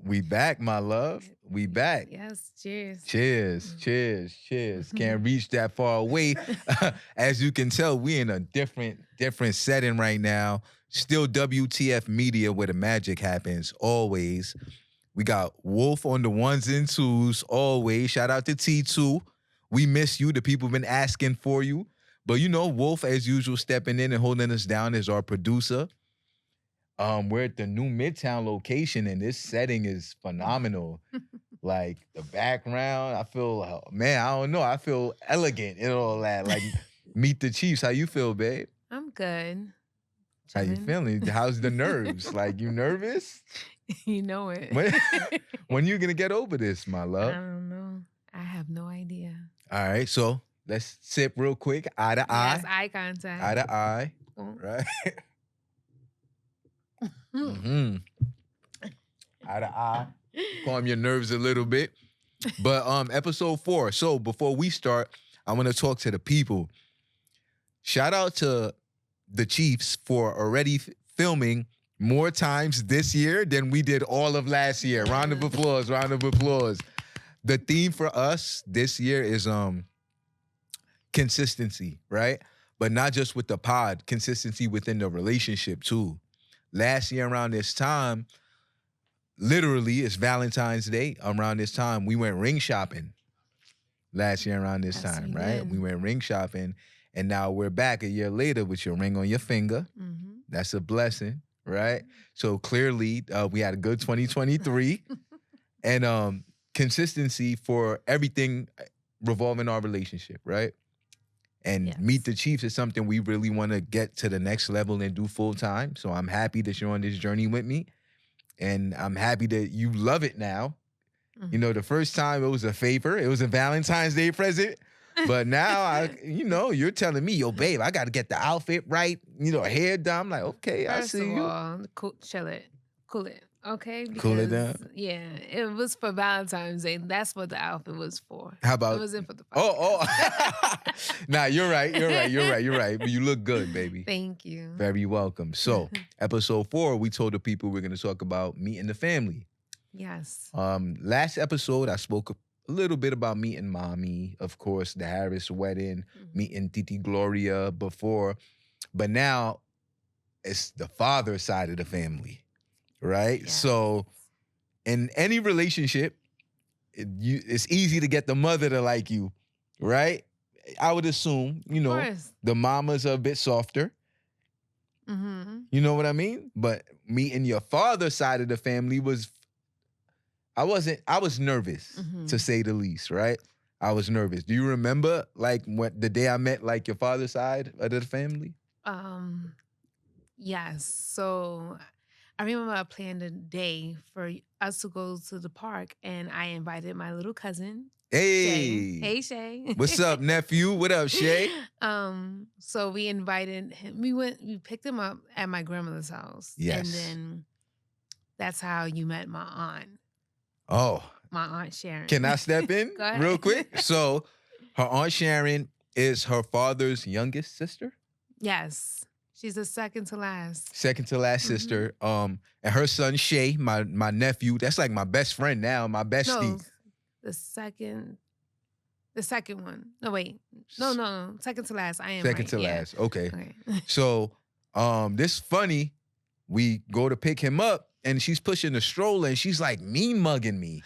We back, my love. We back. Yes, cheers. Cheers, cheers, cheers. Can't reach that far away. As you can tell, we in a different setting right now. Still WTF Media where the magic happens, always. We got Wolf on the ones and twos, always. Shout out to T2. We miss you. The people been asking for you. But you know, Wolf, as usual, stepping in and holding us down as our producer. We're at the new Midtown location, and this setting is phenomenal. Like the background, I feel, man, I don't know. I feel elegant and all that. Like, meet the Chiefs. How you feel, babe? I'm good. How you Chilling. feeling? How's the nerves? Like, you nervous? You know it. When you gonna get over this, my I love? don't know. I have no idea. All right, so let's sip real quick. Eye to eye. Yes, eye contact. Eye to eye. Oh. Right? Mm-hmm. Eye to eye. Calm your nerves a little bit. But episode 4. So before we start, I want to talk to the people. Shout out to the Chiefs for already filming more times this year than we did all of last year. Round of applause, round of applause. The theme for us this year is consistency, right? But not just with the pod, consistency within the relationship too. Last year around this time, literally, it's Valentine's Day. Around this time, we went ring shopping. Last year around this time, right? We went ring shopping, and now we're back a year later with your ring on your finger. Mm-hmm. That's a blessing, right? So clearly, we had a good 2023, and consistency for everything revolving our relationship, right? And Yes. Meet the Chiefs is something we really want to get to the next level and do full time. So I'm happy that you're on this journey with me. And I'm happy that you love it now. Mhm. You know, the first time it was a favor. It was a Valentine's Day present. But now, you're telling me, yo, babe, I got to get the outfit right. Hair done. I'm like, okay, I First see of you. all, chill it. Cool it. Okay? Cool it down? Yeah, it was for Valentine's Day. That's what the outfit was for. How about? It wasn't for the Oh. Nah, you're right. But you look good, baby. Thank you. Very welcome. So, episode 4, we told the people we're going to talk about meeting the family. Yes. Last episode, I spoke a little bit about meeting mommy, of course, the Harris wedding, meeting Titi Gloria before. But now, it's the father side of the family, right? Yeah. So, in any relationship, it's easy to get the mother to like you, right? I would assume, Of course. the mamas are a bit softer. Mm-hmm. You know what I mean? But meeting your father's side of the family I was nervous, to say the least, right? I was nervous. Do you remember, like, the day I met, like, your father's side of the family? Yes. So I remember I planned a day for us to go to the park, and I invited my little cousin. Hey. Shay. Hey, Shay. What's up, nephew? What up, Shay? So we invited him. We picked him up at my grandmother's house. Yes. And then that's how you met my aunt. Oh. My Aunt Sharon. Can I step in Go ahead. real quick? So, her Aunt Sharon is her father's youngest sister? Yes. She's the second to last. Second to last sister. And her son, Shay, my nephew, that's like my best friend now, my bestie. No, the second one. No, wait. No. Second to last. I am Second right. to Yeah. last. Okay. So, this funny, we go to pick him up, and she's pushing the stroller, and she's like mean mugging me.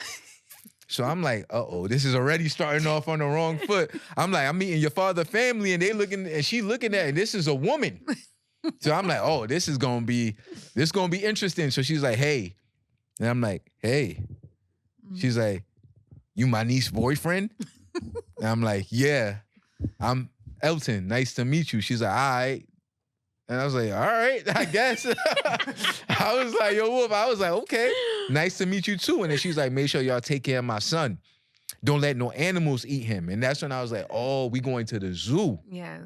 So I'm like, uh-oh, this is already starting off on the wrong foot. I'm like, I'm meeting your father's family, and she looking at, and this is a woman. So I'm like, oh, this is gonna be interesting. So she's like, hey. And I'm like, hey. She's like, you my niece's boyfriend? And I'm like, yeah. I'm Elton. Nice to meet you. She's like, all right. And I was like, all right, I guess. I was like, yo, Wolf. I was like, okay, nice to meet you too. And then she's like, make sure y'all take care of my son. Don't let no animals eat him. And that's when I was like, oh, we going to the zoo. Yes.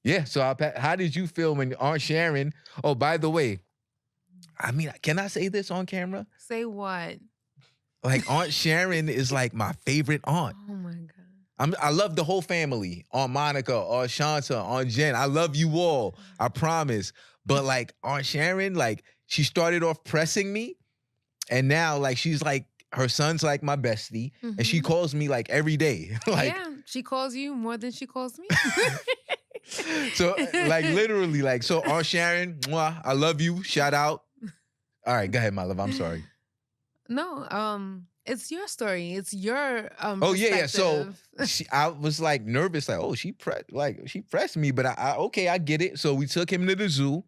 Yeah, so how did you feel when Aunt Sharon, oh, by the way, I mean, can I say this on camera? Say what? Like, Aunt Sharon is like my favorite aunt. Oh my God. I love the whole family. Aunt Monica, Aunt Shanta, Aunt Jen. I love you all. I promise. But like Aunt Sharon, like she started off pressing me. And now, like, she's like, her son's like my bestie, and she Mhm. calls me like every day. Like, Yeah, she calls you more than she calls me. so like literally, like, so Aunt Sharon, mwah, I love you. Shout out. All right, go ahead, my love. I'm sorry. No, it's your story. It's your Oh yeah. So perspective. I was like nervous, like, oh, she pressed me, but okay, I get it. So we took him to the zoo,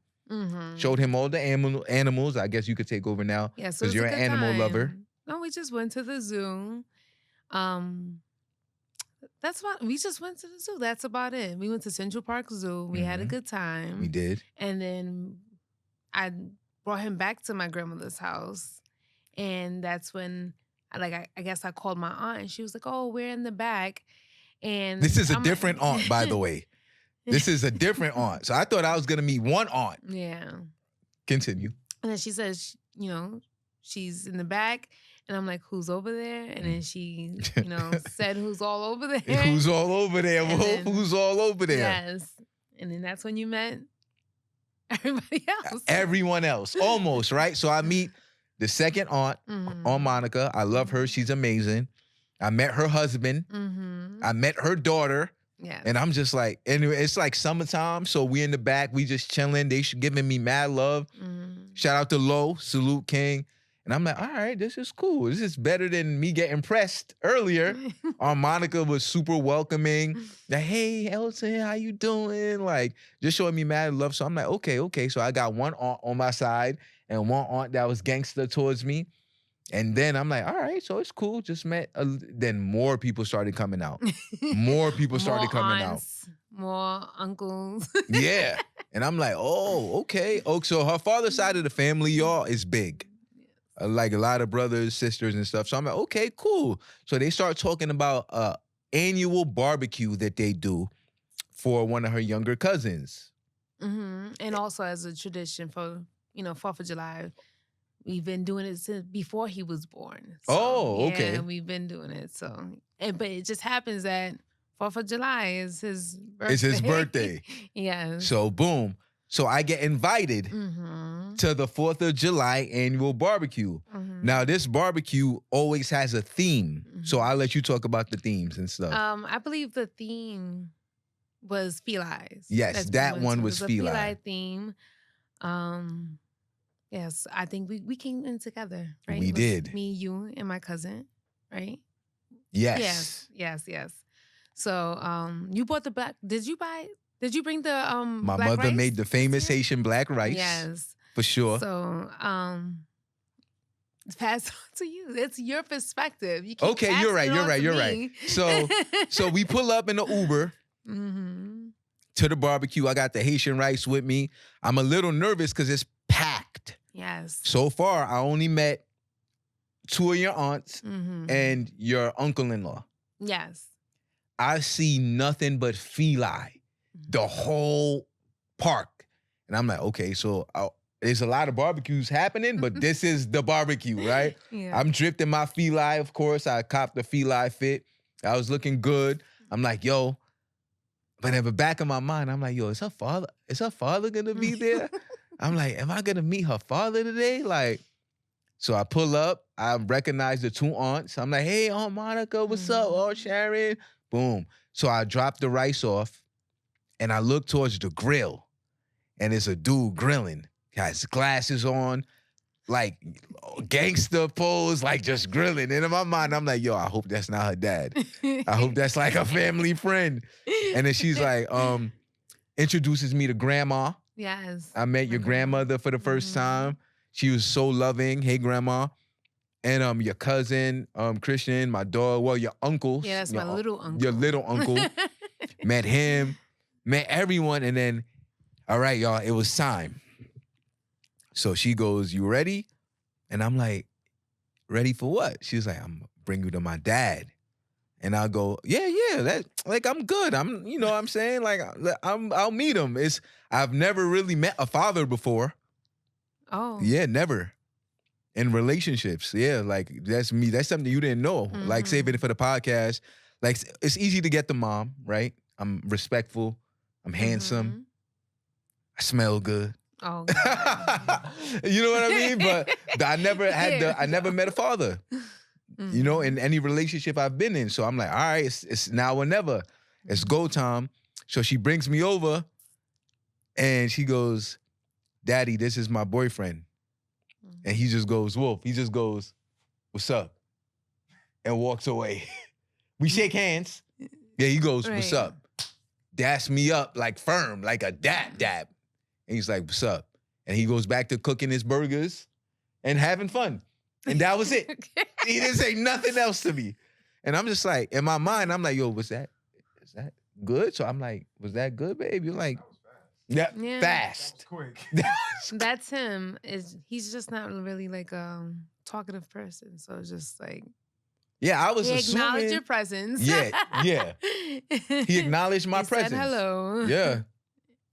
showed him Mhm. all the animals. I guess you could take over now Yeah, so it because was a you're an good animal lover. time. No, we just went to the zoo. Um, that's what we just went to the zoo. That's about it. We went to Central Park Zoo. We had a Mhm. good We time. did. And then I brought him back to my grandmother's house. And that's when I guess I called my aunt and she was like, "Oh, we're in the back." This And is a I'm like, different aunt, by the way. This is a different aunt. So I thought I was gonna meet one aunt. Yeah. Continue. And then she says, she's in the back. And I'm like, "Who's over there?" And then she, said, "Who's all over there?" Who's all over there, And Wolf? then, Who's all over there? yes. And then that's when you met everybody else. Everyone else, almost, right? So I meet the second aunt, Aunt Monica. I love her. She's amazing. I met her husband. I met her daughter. Yes. And I'm just like, anyway, it's like summertime. So we in the back, we just chilling. They giving me mad love. Shout out to Lo, salute King. And I'm like, all right, this is cool. This is better than me getting pressed earlier. Aunt Monica was super welcoming. Like, hey, Elton, how you doing? Like, just showing me mad love. So I'm like, okay. So I got one aunt on my side and one aunt that was gangster towards me. And then I'm like, all right, so it's cool. Just met. Then more people started coming out. More people started coming aunts, more uncles. Yeah. And I'm like, oh, okay. Oh, so her father's side of the family, y'all, is big. Like a lot of brothers, sisters, and stuff. So I'm like, okay, cool. So they start talking about annual barbecue that they do for one of her younger cousins. And also as a tradition for, 4th of July. We've been doing it since before he was born. So, Oh, okay. Yeah, we've been doing it. So, but it just happens that 4th of July is his birthday. It's his birthday. Yes. So boom. So I get invited to the 4th of July annual barbecue. Now this barbecue always has a theme. So I'll let you talk about the themes and stuff. I believe the theme was felines. Yes, that one was feline. A feline theme. Yes, I think we came in together, right? We It was did. Me, you, and my cousin, right? Yes. Yes. So, you bought the black. Did you bring the My black mother rice made the this famous year? Haitian black rice. Yes. For sure. So, it's passed on to you. It's your perspective. You can't Okay, pass you're it right. on You're to right. You're me. right. So we pull up in the Uber to the barbecue. I got the Haitian rice with me. I'm a little nervous because it's packed. Yes. So far, I only met 2 of your aunts and your uncle-in-law. Yes. I see nothing but feline the whole park. And I'm like, okay, so there's a lot of barbecues happening, but this is the barbecue, right? Yeah. I'm dripped in my feline, of course. I copped the feline fit. I was looking good. I'm like, yo. But in the back of my mind, I'm like, yo, is her father gonna be there? I'm like, am I gonna meet her father today? Like, so I pull up, I recognize the 2 aunts. I'm like, hey, Aunt Monica, what's up? Oh, Sharon. Boom. So I drop the rice off and I look towards the grill and it's a dude grilling. Has glasses on, like gangster pose, like just grilling. And in my mind, I'm like, yo, I hope that's not her dad. I hope that's like a family friend. And then she's like, introduces me to grandma. Yes. I met your grandmother for the first time. She was so loving. Hey, grandma. And your cousin, Christian, my dog, well, your uncles. Yeah, that's my little uncle. Your little uncle. Met him, met everyone, and then, all right, y'all, it was time. So she goes, you ready? And I'm like, ready for what? She's like, I'm bring you to my dad. And I'll go, yeah, I'm good. You know what I'm saying? Like, I'll meet him. I've never really met a father before. Oh. Yeah, never. In relationships. Yeah, like, that's me. That's something you didn't know. Like, saving it for the podcast. Like, it's easy to get the mom, right? I'm respectful. I'm handsome. I smell good. Oh, God. You know what I mean? But I never had I never met a father, you know, in any relationship I've been in. So I'm like, all right, it's now or never. It's go time. So she brings me over and she goes, Daddy, this is my boyfriend. And he just goes, Wolf. He just goes, what's up? And walks away. We shake hands. Yeah, he goes, what's Right. up? Dash me up like firm, like a dab. And he's like, what's up? And he goes back to cooking his burgers and having fun. And that was it. He didn't say nothing else to me. And I'm just like, in my mind, I'm like, yo, was that? Is that good? So I'm like, was that good, babe? You're like, yeah, Yeah. fast. Quick. That's him. He's just not really like a talkative person. So it's just like Yeah, I was he acknowledged assuming. your presence. Yeah. He acknowledged my He presence. said hello. Yeah.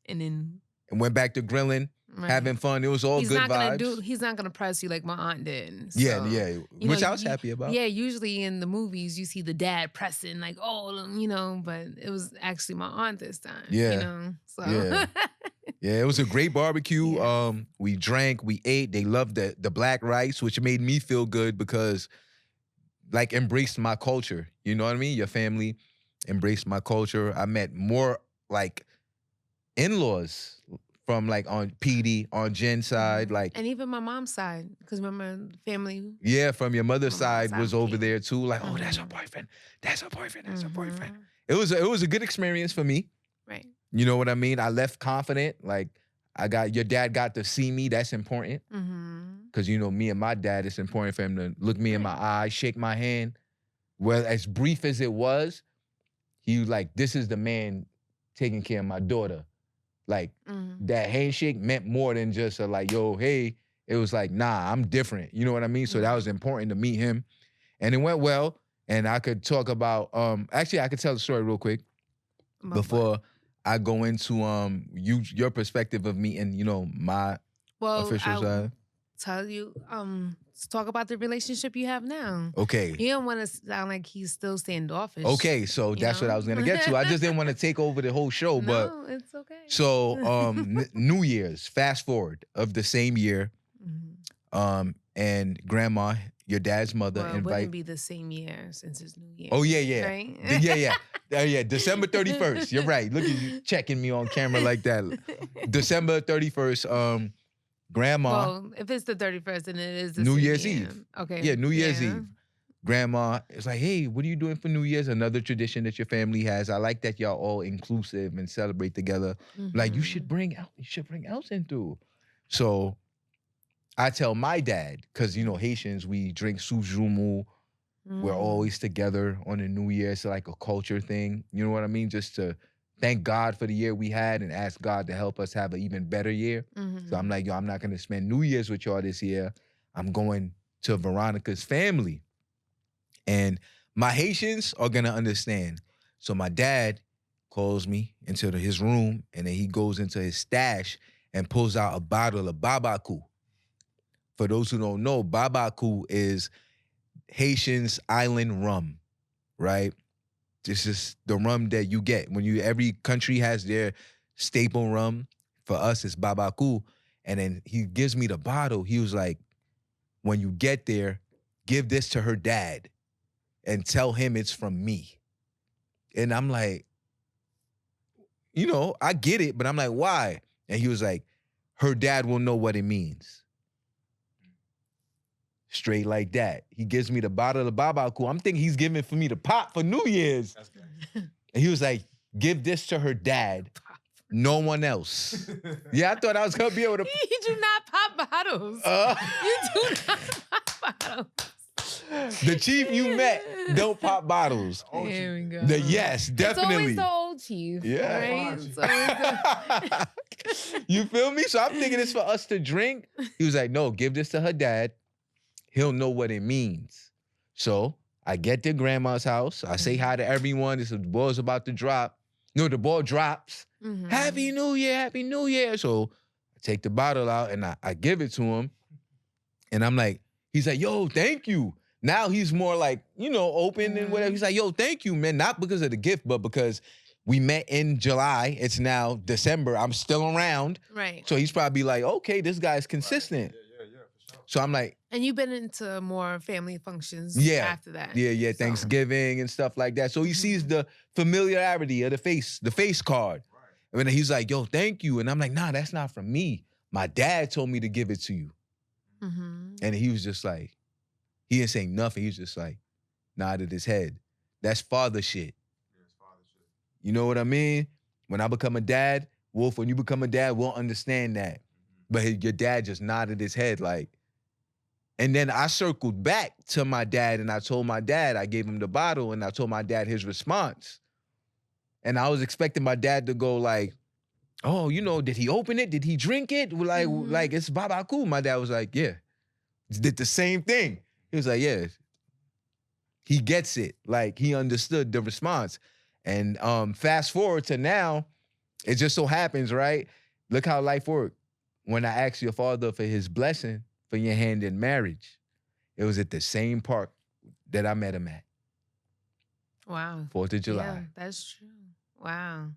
And then And went back to grilling, right. having fun. It was all he's good not vibes. he's not gonna press you like my aunt did. So, Yeah. you Which know, I was happy about. Yeah, usually in the movies you see the dad pressing like, oh, you know, but it was actually my aunt this time. Yeah. You know. So Yeah. Yeah, it was a great barbecue. Yeah. We drank, we ate. They loved the black rice, which made me feel good because like embraced my culture. You know what I mean? Your family embraced my culture. I met more like in-laws from like on PD, on Jen's side, like and even my mom's side, because remember family. yeah, from your mother's My mom's side was side over came. there too. Like, oh, that's her boyfriend. That's her boyfriend. That's her boyfriend. It was a good experience for me. Right. You know what I mean? I left confident. Like your dad got to see me. That's important. Because, you know, me and my dad, it's important for him to look me in my eye, shake my hand. Well, as brief as it was, he was like, this is the man taking care of my daughter. Like, that handshake meant more than just a like, yo, hey. It was like, nah, I'm different. You know what I mean? So that was important to meet him. And it went well. And I could talk about, actually, I could tell the story real quick before I go into your perspective of meeting, you know, my official side. Tell you, let's talk about the relationship you have now. Okay. You don't want to sound like he's still standoffish. Okay, so that's what I was gonna get to. I just didn't want to take over the whole show, but no, it's okay. so New Year's, fast forward of the same year, and grandma, your dad's mother, well, it wouldn't be the same year since it's New Year. Oh yeah. Right? Yeah, December 31st. You're right. Look at you checking me on camera like that. December 31st, grandma. Well, if it's the 31st, then it is the New same Year's year. Eve. Okay. Yeah, New Year's Eve. Grandma is like, hey, what are you doing for New Year's? Another tradition that your family has. I like that y'all all inclusive and celebrate together. Like, you should bring Elson through. So I tell my dad, because, you know, Haitians, we drink sujumu. We're always together on the New Year. It's like a culture thing. You know what I mean? Just to thank God for the year we had and ask God to help us have an even better year. So I'm like, yo, I'm not going to spend New Year's with y'all this year. I'm going to Veronica's family. And my Haitians are going to understand. So my dad calls me into his room, and then he goes into his stash and pulls out a bottle of babaku. For those who don't know, babaku is Haitians island rum, right? This is the rum that you get when every country has their staple rum. For us, it's babaku. And then he gives me the bottle. He was like, when you get there, give this to her dad and tell him it's from me. And I'm like, you know, I get it, but I'm like, why? And he was like, her dad will know what it means. Straight like that. He gives me the bottle of babaku. I'm thinking he's giving for me to pop for New Year's. That's good. And he was like, give this to her dad. No one else. Yeah, I thought I was gonna be able to. You do not pop bottles. You do not pop bottles. The chief you met don't pop bottles. Here we go. Yes, definitely. It's always the old chief. Yeah. Right? It's always the... You feel me? So I'm thinking it's for us to drink. He was like, no, give this to her dad. He'll know what it means. So I get to grandma's house. I say hi to everyone. The ball's about to drop. No, the ball drops. Happy New Year, Happy New Year. So I take the bottle out and I give it to him. And I'm like, he's like, yo, thank you. Now he's more like, you know, open and whatever. He's like, yo, thank you, man. Not because of the gift, but because We met in July. It's now December. I'm still around. Right. So he's probably like, okay, this guy's consistent. Yeah, for sure. So I'm like, And you've been into more family functions yeah, after that. yeah, So- Thanksgiving and stuff like that. So he sees Mhm. the familiarity of the face card. Right. And then he's like, yo, thank you. And I'm like, nah, that's not from me. My dad told me to give it to you. Mhm. And he was just like, he didn't say nothing. He was just like, nodded his head. That's father shit. Yeah, it's father shit. You know what I mean? When I become a dad, Wolf, when you become a dad, we'll understand that. But your dad just nodded his head like, and then I circled back to my dad and I told my dad, I gave him the bottle and I told my dad his response. And I was expecting my dad to go like, oh, you know, did he open it? Did he drink it? Like it's Baba Cool. My dad was like, yeah. Did the same thing. He was like, yeah. He gets it. Like he understood the response. And fast forward to now, it just so happens, right? Look how life worked. When I asked your father for his blessing for your hand in marriage, it was at the same park that I met him at. Wow. 4th of July. Yeah, that's true. Wow.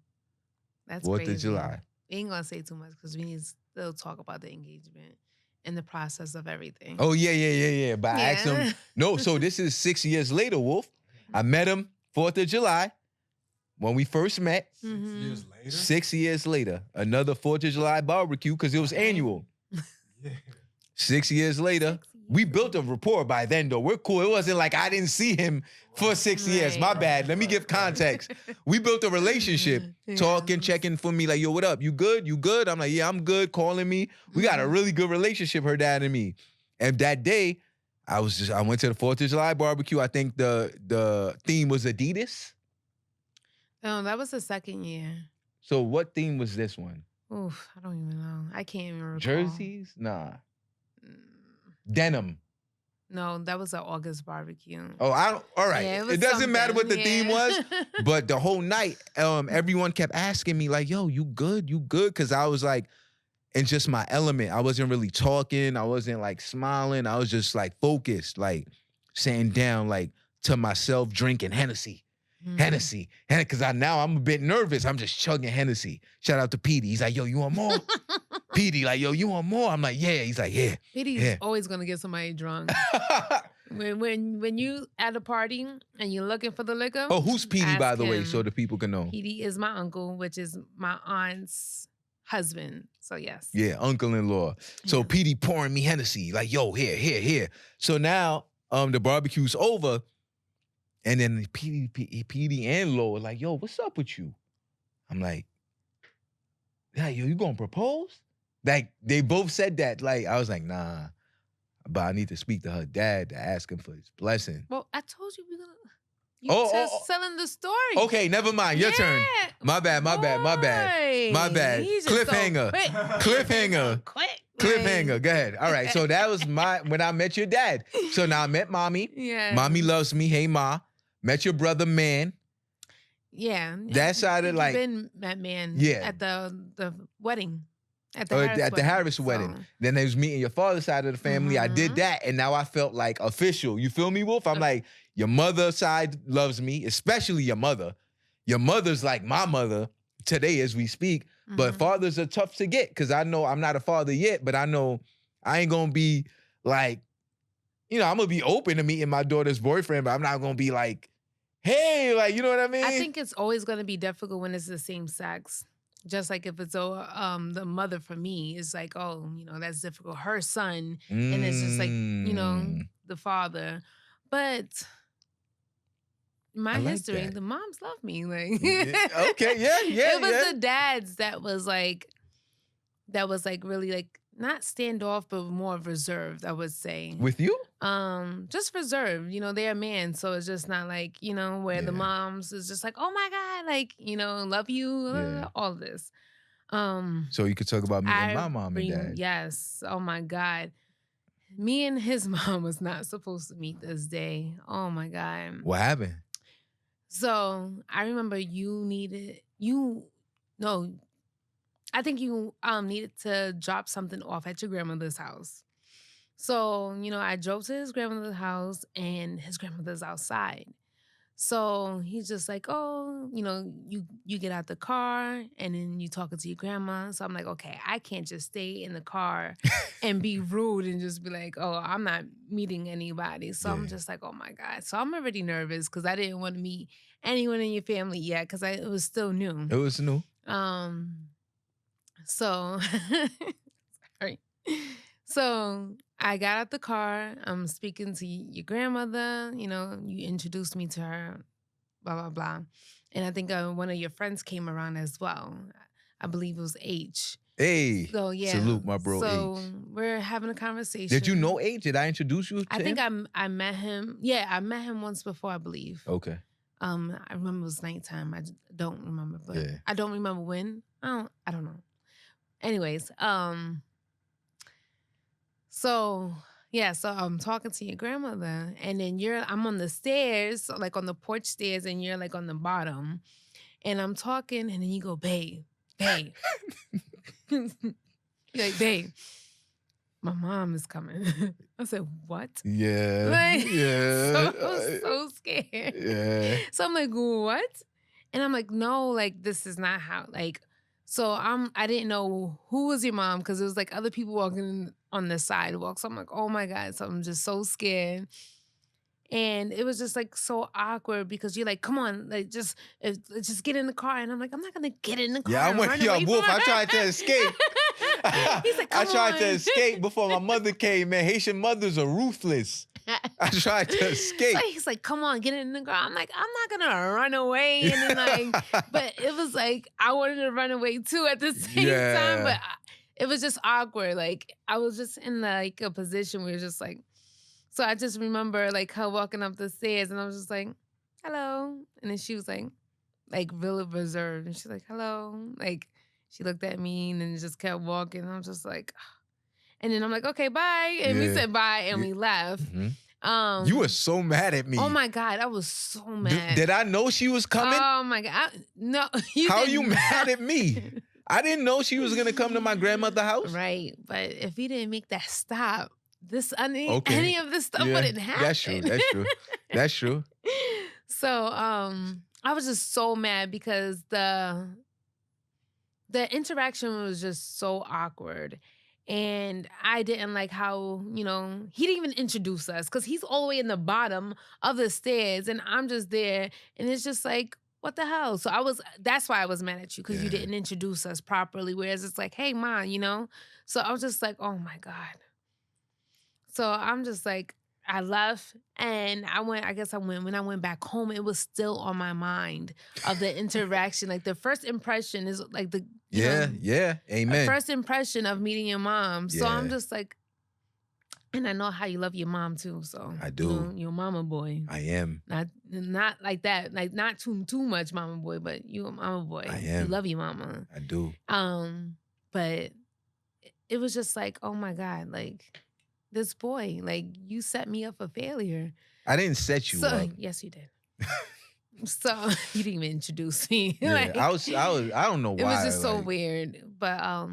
That's 4th crazy. of July. We ain't gonna say too much because we need to still talk about the engagement and the process of everything. Oh, yeah. But I asked him, Yeah. no, so this is 6 years later, Wolf. I met him 4th of July when we first met. 6 Mhm. years later. 6 years later, another 4th of July barbecue because it was Okay. annual. Yeah. 6 years later, 6 we years. built a rapport by then, though. We're cool. It wasn't like I didn't see him for 6 years. My Right. bad. Let me give context. We built a relationship, talking, Yeah. checking for me, like, yo, what up? You good? You good? I'm like, yeah, I'm good. Calling me. We got a Mhm. really good relationship, her dad and me. And that day, I went to the 4th of July barbecue. I think the theme was Adidas. No, that was the second year. So what theme was this one? Oof, I don't even know. I can't even recall. Jerseys? Nah. Mm, Denim. No, that was an August barbecue. Oh, I don't. All right. Yeah, it was doesn't matter what the something, theme yeah. was, but the whole night, everyone kept asking me like, "Yo, you good? You good?" Because I was like, in just my element. I wasn't really talking. I wasn't like smiling. I was just like focused, like sitting down, like to myself, drinking Hennessy. Mhm. Hennessy. Because now I'm a bit nervous. I'm just chugging Hennessy. Shout out to Petey. He's like, yo, you want more? Petey, like, yo, you want more? I'm like, yeah. He's like, yeah. Petey's Yeah. always gonna get somebody drunk. When you at a party and you're looking for the liquor. Oh, who's Petey, by ask the way, him. so the people can know? Petey is my uncle, which is my aunt's husband. So yes. Yeah, uncle-in-law. So Yeah. Petey pouring me Hennessy, like, yo, here. So now the barbecue's over, and then Petey and Lo are like, yo, what's up with you? I'm like, yeah, yo, you gonna propose? Like, they both said that. Like, I was like, nah, but I need to speak to her dad to ask him for his blessing. Well, I told you we're gonna. You Oh, just oh, oh. selling the story. Okay, never mind. Your turn. Yeah. My bad. My bad. Boy, he's just so Cliffhanger. quick. Cliffhanger. Quick. Cliffhanger. Go ahead. All right. So that was when I met your dad. So now I met mommy. Yeah. Mommy loves me. Hey, ma. Met your brother, man. Yeah. That side of, You've like- been that man. Yeah. At the wedding. At Oh, the at the Harris wedding. So, Then there was meeting your father's side of the family. I did Mhm. that, and now I felt like official. You feel me, Wolf? I'm Okay. like, your mother side loves me, especially your mother. Your mother's like my mother today as we speak. But mhm. fathers are tough to get because I know I'm not a father yet, but I know I ain't gonna be like, I'm gonna be open to meeting my daughter's boyfriend, but I'm not gonna be like, hey, like, you know what I mean? I think it's always going to be difficult when it's the same sex. Just like if it's the mother for me, it's like, oh, that's difficult. Her son, and it's just like, Mm. the father. But my I like history, that. the moms love me. Like, Yeah, okay, yeah, it was yeah. the dads that was like really like not standoff, but more reserved, I would say. With you? Just reserved. They're a man, so it's just not like, where the Yeah. moms is just like, oh my God, like, love you, Yeah. all this. So you could talk about me and my mom and dad. Yes. Oh my God. Me and his mom was not supposed to meet this day. Oh my God. What happened? So I remember I think you needed to drop something off at your grandmother's house. So, I drove to his grandmother's house and his grandmother's outside. So he's just like, oh, you get out the car and then you talking to your grandma. So I'm like, okay, I can't just stay in the car and be rude and just be like, oh, I'm not meeting anybody. So I'm Yeah. just like, oh my God. So I'm already nervous because I didn't want to meet anyone in your family yet because it was still new. It was new. So sorry. So I got out the car. I'm speaking to your grandmother. You introduced me to her, blah, blah, blah. And I think one of your friends came around as well. I believe it was H. Hey, So yeah. salute my bro So H. we're having a conversation. Did you know H? Did I introduce you to I think him? I met him. Yeah, I met him once before, I believe. Okay. I remember it was nighttime. I don't remember, but Yeah. I don't remember when. I don't know. Anyways, so yeah, so I'm talking to your grandmother, and then I'm on the stairs, like on the porch stairs, and you're like on the bottom, and I'm talking, and then you go, babe. You're like, babe, my mom is coming. I said, what? Yeah. Like, Yeah. So I was so scared. Yeah. So I'm like, what? And I'm like, no, like this is not how. Like, so I didn't know who was your mom because it was like other people walking on the sidewalk. So I'm like, oh my God. So I'm just so scared. And it was just like so awkward because you're like, come on, like just get in the car. And I'm like, I'm not gonna get in the car. Yeah, I and went, run yo, away Wolf, from I her. tried to escape. He's like, I come tried on. to escape before my mother came, man. Haitian mothers are ruthless. I tried to escape. So he's like, come on, get in the car. I'm like, I'm not gonna run away. And then like, but it was like, I wanted to run away too at the same time. But it was just awkward. Like I was just in like a position where it's just like, so I just remember like her walking up the stairs and I was just like, hello. And then she was like really reserved. And she's like, hello. Like she looked at me and then just kept walking. And I was just like, and then I'm like, okay, bye. And we said bye and we left. You were so mad at me. Oh my God, I was so mad. Did I know she was coming? Oh my God. No. How are you mad at me? I didn't know she was gonna come to my grandmother's house. Right. But if we didn't make that stop, any of this stuff wouldn't happen. That's true. That's true. That's true. So I was just so mad because the interaction was just so awkward. And I didn't like how, he didn't even introduce us because he's all the way in the bottom of the stairs and I'm just there. And it's just like, what the hell? So that's why I was mad at you because you didn't introduce us properly. Whereas it's like, hey, Ma, So I was just like, oh my God. So I'm just like, I left and when I went back home, it was still on my mind of the interaction. Like the first impression is like amen. First impression of meeting your mom. So Yeah. I'm just like, and I know how you love your mom too. So I do. You're a mama boy. I am. Not like that. Like not too much mama boy, but you a mama boy. I am. You love your mama. I do. But it was just like, oh my God, like this boy, like you set me up for failure. I didn't set you up. Yes, you did. So you didn't even introduce me. Yeah, Like, I don't know why. it was just so weird. But I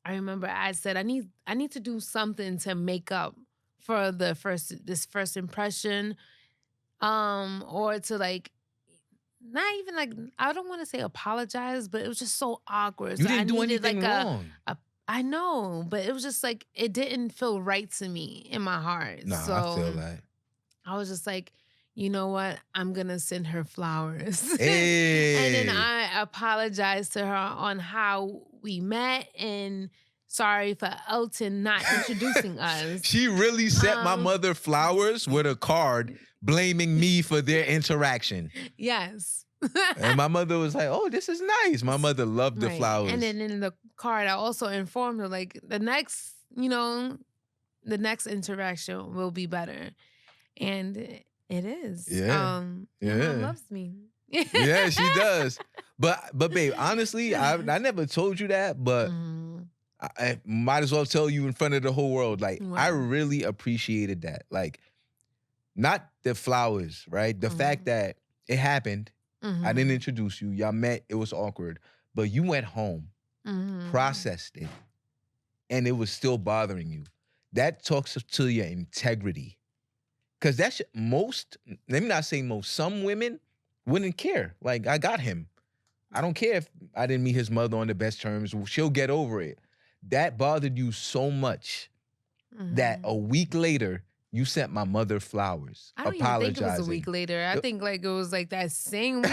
remember I said I need to do something to make up for this first impression. Or to like not even like I don't want to say apologize, but it was just so awkward. You So didn't I do needed anything like wrong. I know, but it was just like it didn't feel right to me in my heart. No, So I feel that. I was just like, you know what? I'm gonna send her flowers. Hey. And then I apologized to her on how we met and sorry for Elton not introducing us. She really sent my mother flowers with a card blaming me for their interaction. Yes. And my mother was like, oh, this is nice. My mother loved the Right. flowers. And then in the card, I also informed her like the next interaction will be better. And it is. Yeah. Your mom Yeah. loves me. Yeah, she does. But babe, honestly, I never told you that, but Mhm. I might as well tell you in front of the whole world. Like, I Wow. really appreciated that. Like, not the flowers, right? The fact that it happened. I didn't introduce you. Y'all met. It was awkward. But you went home, processed it, and it was still bothering you. That talks to your integrity. Because that's most, let me not say most, some women wouldn't care. Like, I got him. I don't care if I didn't meet his mother on the best terms. She'll get over it. That bothered you so much that a week later, you sent my mother flowers, I don't even think it was a apologizing. week later. I think like it was like that same week.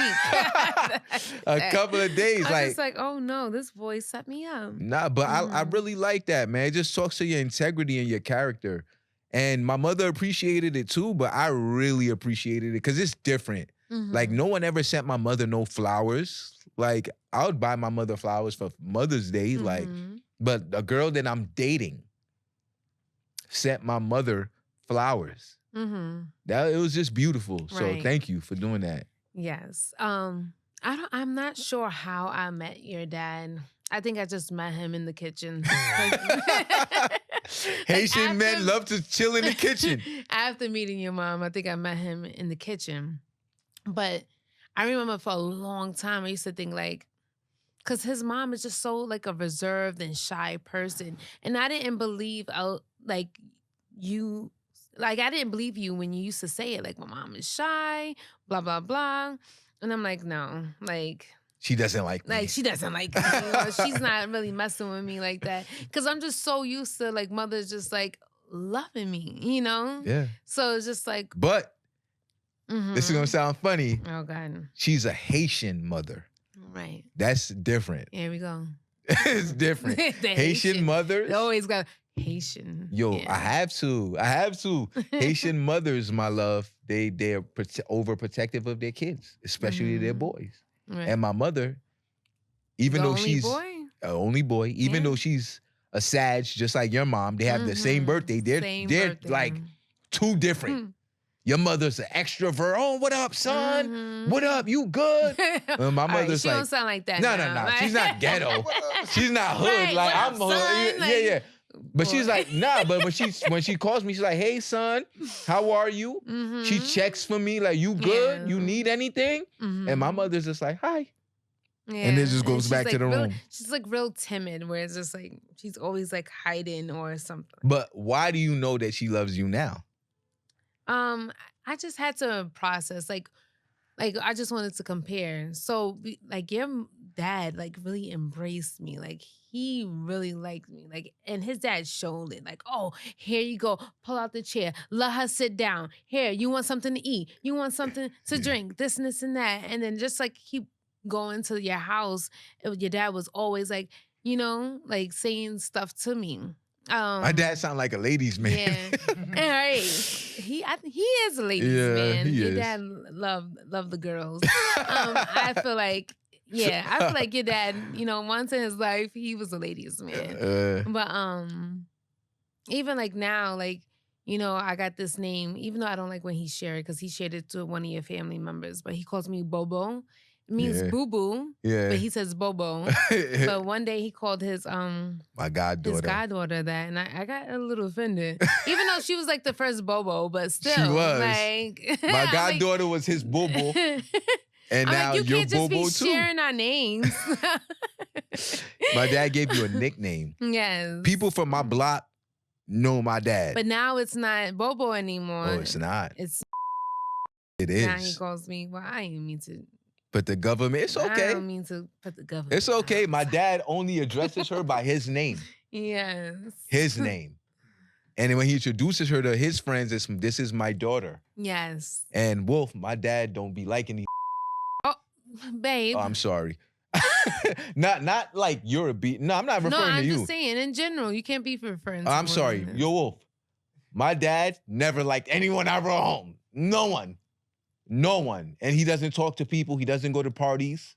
A couple of days. I was like, just like, oh no, this boy set me up. nah, but I really like that, man. It just talks to your integrity and your character. And my mother appreciated it too, but I really appreciated it because it's different. Like, no one ever sent my mother no flowers. Like, I would buy my mother flowers for Mother's Day. Like, but a girl that I'm dating sent my mother flowers. That it was just beautiful. So Right. thank you for doing that. Yes. I'm not sure how I met your dad. I think I just met him in the kitchen. Haitian men love to chill in the kitchen. After meeting your mom, I think I met him in the kitchen. But I remember for a long time, I used to think like, because his mom is just so like a reserved and shy person. And I didn't believe I didn't believe you when you used to say it. Like, my mom is shy, blah, blah, blah. And I'm like, no, like, She doesn't like me. like she doesn't like me. You know? She's not really messing with me like that. Because I'm just so used to like mothers just like loving me, you know? Yeah. So it's just like, But this is gonna sound funny. oh God. She's a Haitian mother. Right. That's different. Here we go. It's different. The Haitian mothers. They always got Haitian. Yo, Yeah. I have to. Haitian mothers, my love, they're overprotective of their kids, especially their boys. Right. And my mother, even The though only she's boy? a only boy, even Yeah. though she's a Sag, just like your mom, they have the same birthday. They're Same they're birthday. like two different. Your mother's an extrovert. Oh, what up, son? What up? You good? My All right, mother's she like, don't sound like that. no. now. She's not ghetto. She's not hood. Right, like, what up, I'm hood. son? Yeah, Like, yeah. But she's boy. like, nah. But when she calls me, she's like, hey, son, how are you? She checks for me, like, you good? Yeah. You need anything? And my mother's just like, hi. Yeah. And it just goes she's, back to like, the real- room. She's like real timid, where it's just like she's always like hiding or something. But why do you know that she loves you now? I just had to process, like I just wanted to compare. So, like, your dad, like, really embraced me. Like, he really liked me. Like, and his dad showed it. Like, oh, here you go. Pull out the chair. Let her sit down. Here, you want something to eat? You want something to drink? This and this and that. And then just like keep going to your house. Your dad was always like, you know, like saying stuff to me. My dad sound like a ladies' man. Yeah. All right. He is a ladies Yeah, man. he Your is. dad love the girls. I feel like your dad, you know, once in his life, he was a ladies man. But even like now, like, you know, I got this name, even though I don't like when he shared it, because he shared it to one of your family members, but he calls me Bobo. It means Yeah. boo-boo, Yeah. but he says Bobo. But one day he called his my goddaughter. his goddaughter that, and I got a little offended. Even though she was like the first Bobo, but still. She was. Like, My I'm like- goddaughter was his boo-boo. And I'm now like, you you're can't just boo-boo be too. sharing our names. My dad gave you a nickname. Yes. People from my block know my dad. But now it's not Bobo anymore. Oh, it's not. It's It now he is. calls me. Well, I didn't mean to. But the government, it's I okay. don't mean to put the government. It's okay. out. My dad only addresses her by his name. Yes. His name. And then when he introduces her to his friends, it's, this is my daughter. Yes. And Wolf, my dad don't be liking these. Babe. Oh, I'm sorry. not like you're a beat. No, I'm not referring no, I'm to you. just saying in general, you can't be referring to I'm sorry. women. Yo, Wolf. My dad never liked anyone I brought home. No one. No one. And he doesn't talk to people. He doesn't go to parties.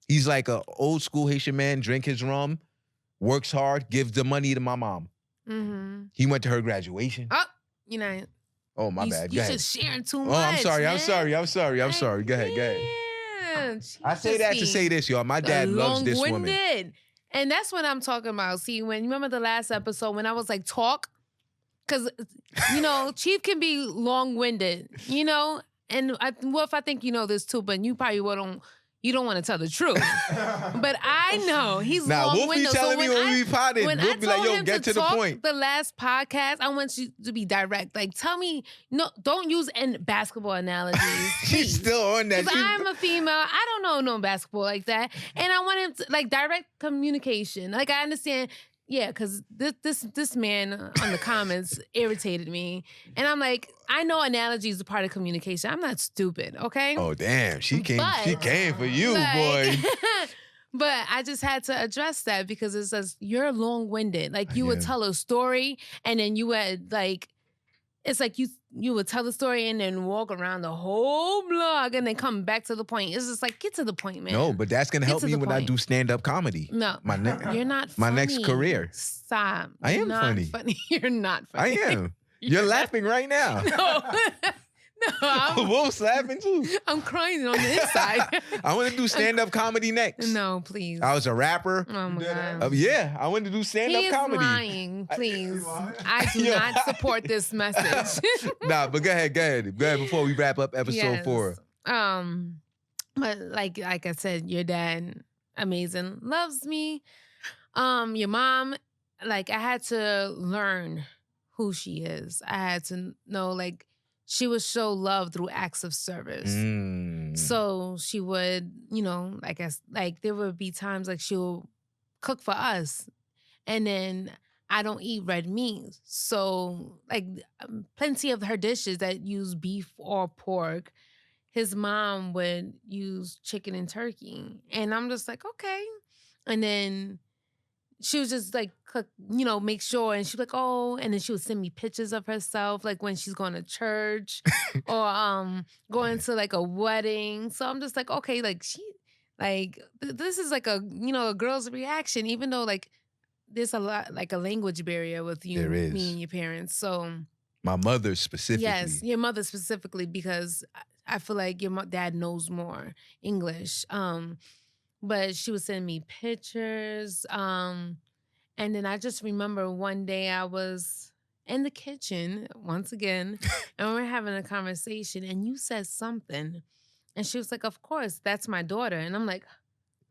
He's like an old school Haitian man, drink his rum, works hard, gives the money to my mom. Mm-hmm. He went to her graduation. Oh, you know. Oh, my bad. Go You ahead. just sharing too Oh, much. I'm sorry. Man. I'm sorry. I'm sorry. I'm sorry. Go ahead. Go ahead. Yeah, I say that to say this, y'all. My dad loves this woman. long-winded. And that's what I'm talking about. See, when you remember the last episode when I was like, talk? Because, you know, Chief can be long-winded, you know? And Wolf, I think you know this too, but you probably wouldn't, you don't want to tell the truth. But I know he's Now, Wolf be long-winded. telling me when we potted, when Wolf I be like, told yo, him get to the talk point. the last podcast, I want you to be direct. Like, tell me, no, don't use basketball analogies. She's please. still on that. Because I'm a female. I don't know no basketball like that. And I want him to, like, direct communication. Like, I understand, yeah, because this man on the comments irritated me. And I'm like, I know analogies are part of communication. I'm not stupid, okay? Oh, damn. She came for you, Like- boy. But I just had to address that because it says you're long-winded. Like, you would Yeah. tell a story and then you would, like, it's like you would tell the story and then walk around the whole blog and then come back to the point. It's just like, get to the point, man. No, but that's going to Get help to me the when I point. do stand-up comedy. No, My you're not my funny. next career. Stop. I You're am not funny. You're not I funny. am. You're laughing right now. No, Wolf's laughing too. I'm crying on the inside. I want to do stand-up comedy next. No, please. I was a rapper. Oh my God. Yeah, I wanted to do stand-up He is comedy. lying, please. lying? I do Yo. not support this message. Nah, but go ahead before we wrap up episode Yes. 4. But like I said, your dad, amazing, loves me. Your mom, like, I had to learn who she is. I had to know, like, she would show love through acts of service. Mm. So she would, like there would be times like she'll cook for us, and then I don't eat red meat. So like plenty of her dishes that use beef or pork, his mom would use chicken and turkey. And I'm just like, okay. And then she was just like, cook, make sure. And she'd be like, oh, and then she would send me pictures of herself, like when she's going to church or going to like a wedding. So I'm just like, okay, like this is like a girl's reaction, even though like there's a lot, like a language barrier with you, There is. me and your parents. So My mother specifically. yes, your mother specifically, because I feel like your dad knows more English. But she would send me pictures. And then I just remember one day I was in the kitchen once again, and we were having a conversation, and you said something. And she was like, of course, that's my daughter. And I'm like,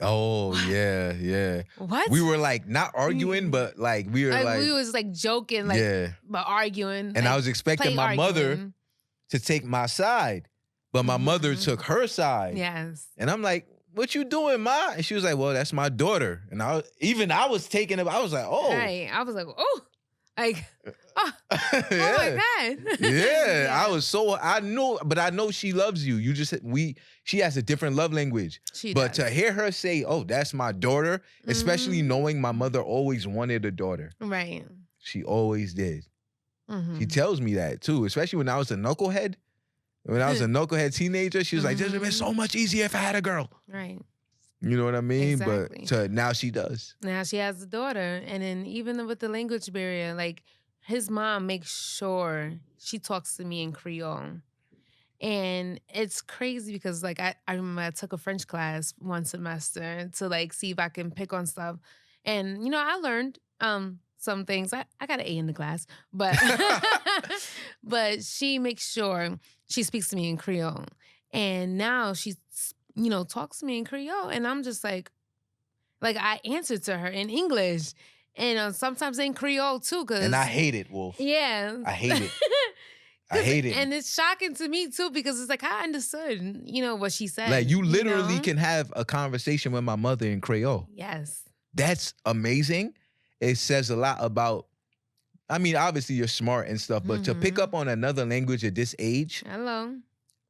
Oh, yeah. what? We were like not arguing, but like we were like we was like joking, like, yeah. but arguing. And like, I was expecting play my mother arguing. to take my side, but my mother Mhm. took her side. Yes. And I'm like, what you doing, Ma? And she was like, well, that's my daughter. And I was taking it. I was like, oh. Right. I was like, oh, like, oh, yeah. oh my God. Yeah, I know she loves you. She has a different love language. She But does. to hear her say, oh, that's my daughter, especially Mhm. knowing my mother always wanted a daughter. Right. She always did. Mhm. She tells me that too, especially when I was a knucklehead. When I was a knucklehead teenager, she was like, this would have been so much easier if I had a girl. Right. You know what I mean? Exactly. But now she does. Now she has a daughter. And then even with the language barrier, like his mom makes sure she talks to me in Creole. And it's crazy because like I remember I took a French class one semester to like see if I can pick on stuff. And I learned some things. I got an A in the class, but but she makes sure she speaks to me in Creole. And now she talks to me in Creole, and I'm just like I answer to her in English, and sometimes in Creole too. And I hate it, Wolf. Yeah, I hate it. I hate it. And it's shocking to me too because it's like I understood, what she said. Like you literally know? can have a conversation with my mother in Creole. Yes. That's amazing. It says a lot about, I mean, obviously you're smart and stuff, but to pick Mhm. up on another language at this age, Hello.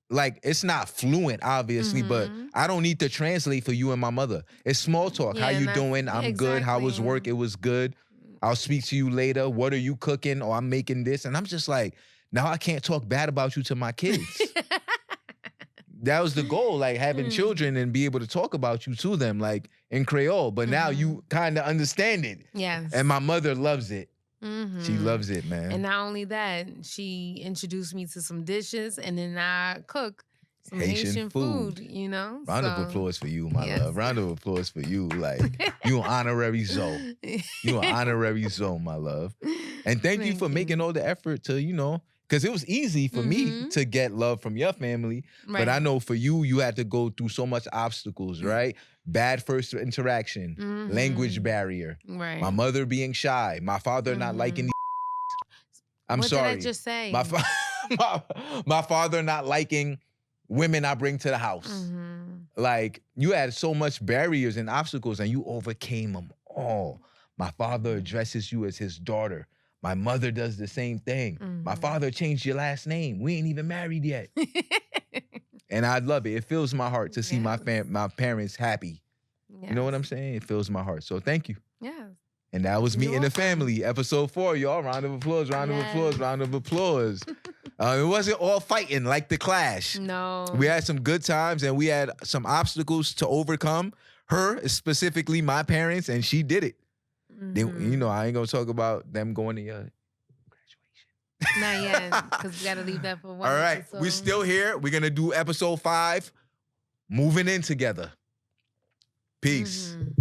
like it's not fluent, obviously, but Mhm. I don't need to translate for you and my mother. It's small talk. Yeah, How you that's- doing? I'm good. How was exactly. work? It was good. I'll speak to you later. What are you cooking? Or I'm making this. And I'm just like, now I can't talk bad about you to my kids. That was the goal, like having Mm. children and be able to talk about you to them, like in Creole. But now you kind of understand it. Yes. And my mother loves it. She Mhm. loves it, man. And not only that, she introduced me to some dishes, and then I cook some Haitian Haitian food. food. Round of So- applause for you, my Yes. love. Round of applause for you. Like, you an honorary Zoe. You an honorary Zoe, my love. And thank you for making all the effort to, Because it was easy for me Mhm. to get love from your family, but I Right. know for you, you had to go through so much obstacles, right? Bad first interaction, language Mhm. barrier, my Right. mother being shy, my father not liking. Mhm. I'm What did I sorry, just say? my my father not liking women I bring to the house. Mhm. Like you had so much barriers and obstacles, and you overcame them all. My father addresses you as his daughter. My mother does the same thing. My Mhm. father changed your last name. We ain't even married yet. And I love it. It fills my heart to see my Yes. my parents happy. You know what I'm Yes. saying? It fills my heart. So thank you. Yes. And that was You're me and the welcome. family, episode 4, y'all. Round of applause, round of applause, Yes. round of applause. It wasn't all fighting like the Clash. No. We had some good times and we had some obstacles to overcome. Her, specifically my parents, and she did it. They, you know, Mhm. I ain't gonna talk about them going to your graduation. Not yet, because we gotta leave that for one All right, episode. we're still here. We're gonna do episode 5, moving in together. Peace. Mhm.